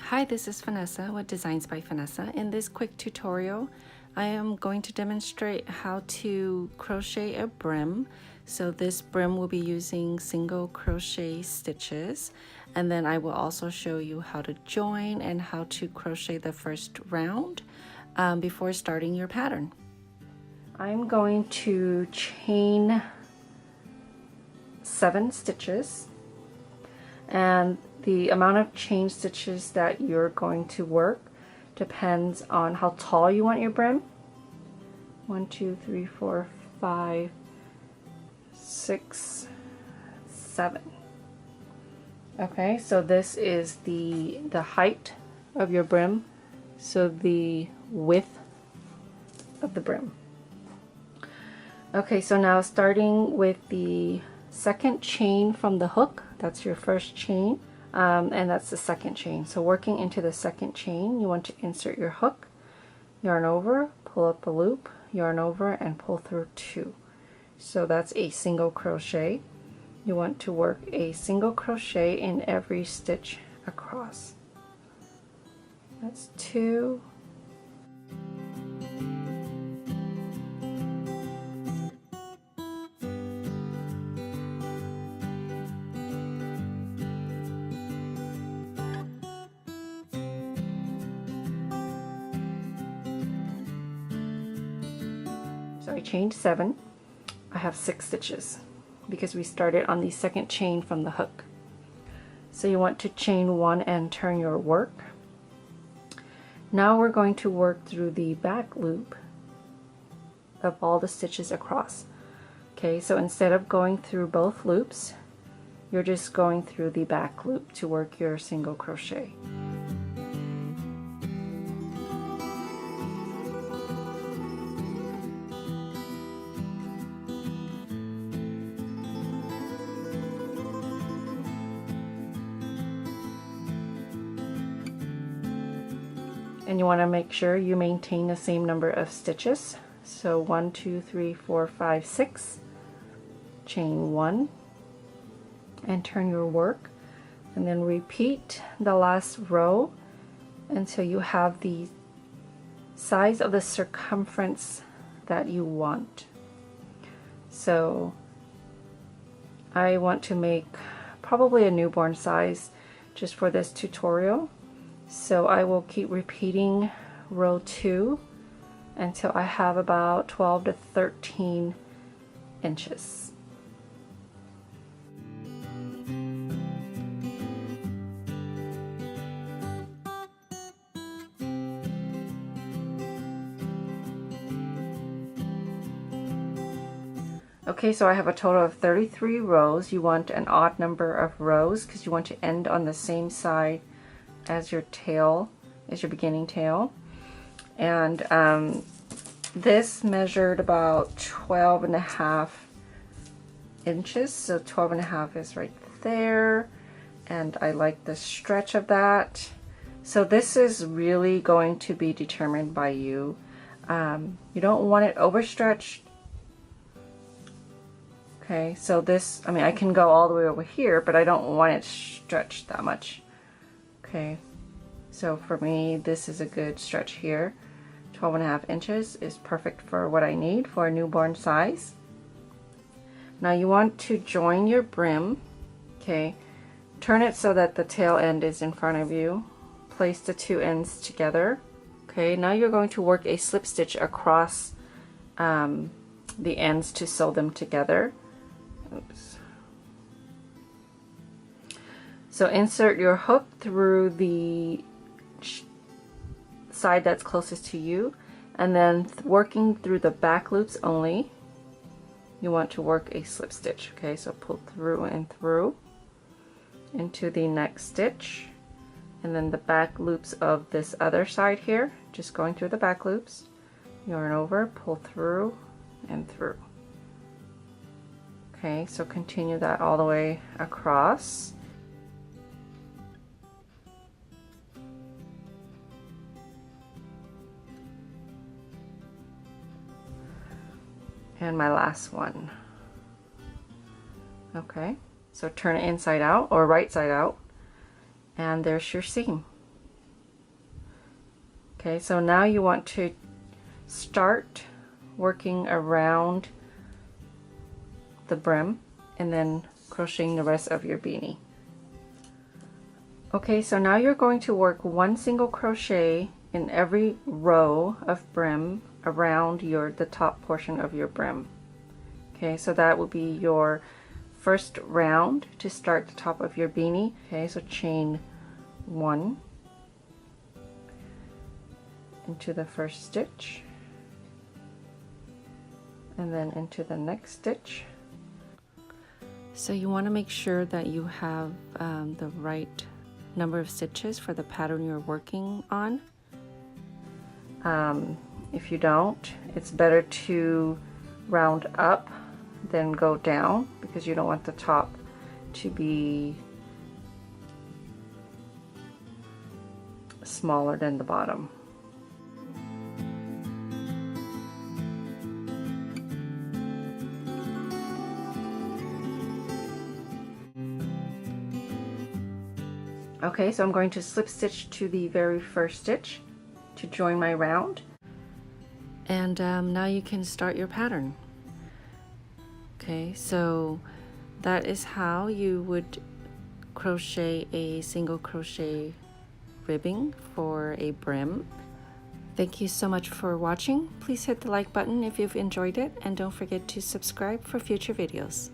Hi, this is Vanessa with Designs by Vanessa. In this quick tutorial, I am going to demonstrate how to crochet a brim. So this brim will be using single crochet stitches, and then I will also show you how to join and how to crochet the first round before starting your pattern. I'm going to chain 7 stitches, and the amount of chain stitches that you're going to work depends on how tall you want your brim. 1, 2, 3, 4, 5, 6, 7. Okay, so this is the height of your brim, so the width of the brim. Okay, so now starting with the second chain from the hook, that's your first chain, and that's the second chain. So working into the second chain, you want to insert your hook, yarn over, pull up a loop, yarn over, and pull through 2. So that's a single crochet. You want to work a single crochet in every stitch across. That's 2. So I chained 7. I have 6 stitches because we started on the second chain from the hook. So you want to chain 1 and turn your work. Now we're going to work through the back loop of all the stitches across. Okay, so instead of going through both loops, you're just going through the back loop to work your single crochet. And you want to make sure you maintain the same number of stitches. So 1, 2, 3, 4, 5, 6, chain 1 and turn your work, and then repeat the last row until you have the size of the circumference that you want. So I want to make probably a newborn size just for this tutorial. So I will keep repeating row 2 until I have about 12 to 13 inches. Okay, so I have a total of 33 rows. You want an odd number of rows because you want to end on the same side as your tail, as your beginning tail. And this measured about 12.5 inches, so 12.5 is right there, and I like the stretch of that. So this is really going to be determined by you. You don't want it overstretched. Okay, so this, I mean, I can go all the way over here, but I don't want it stretched that much. Okay, so for me, this is a good stretch here. 12.5 inches is perfect for what I need for a newborn size. Now you want to join your brim. Okay, turn it so that the tail end is in front of you. Place the 2 ends together. Okay, now you're going to work a slip stitch across the ends to sew them together. Oops. So insert your hook through the side that's closest to you, and then working through the back loops only, you want to work a slip stitch. Okay, so pull through and through into the next stitch, and then the back loops of this other side here, just going through the back loops, yarn over, pull through and through. Okay, so continue that all the way across. And my last one. Okay, so turn it inside out or right side out, and there's your seam. Okay, so now you want to start working around the brim and then crocheting the rest of your beanie. Okay, so now you're going to work one single crochet in every row of brim around the top portion of your brim. Okay, so that will be your first round to start the top of your beanie. Okay, so chain 1 into the first stitch and then into the next stitch. So you want to make sure that you have the right number of stitches for the pattern you're working on. If you don't, it's better to round up than go down, because you don't want the top to be smaller than the bottom. Okay, so I'm going to slip stitch to the very first stitch to join my round, and now you can start your pattern. Okay, so that is how you would crochet a single crochet ribbing for a brim. Thank you so much for watching. Please hit the like button if you've enjoyed it, and don't forget to subscribe for future videos.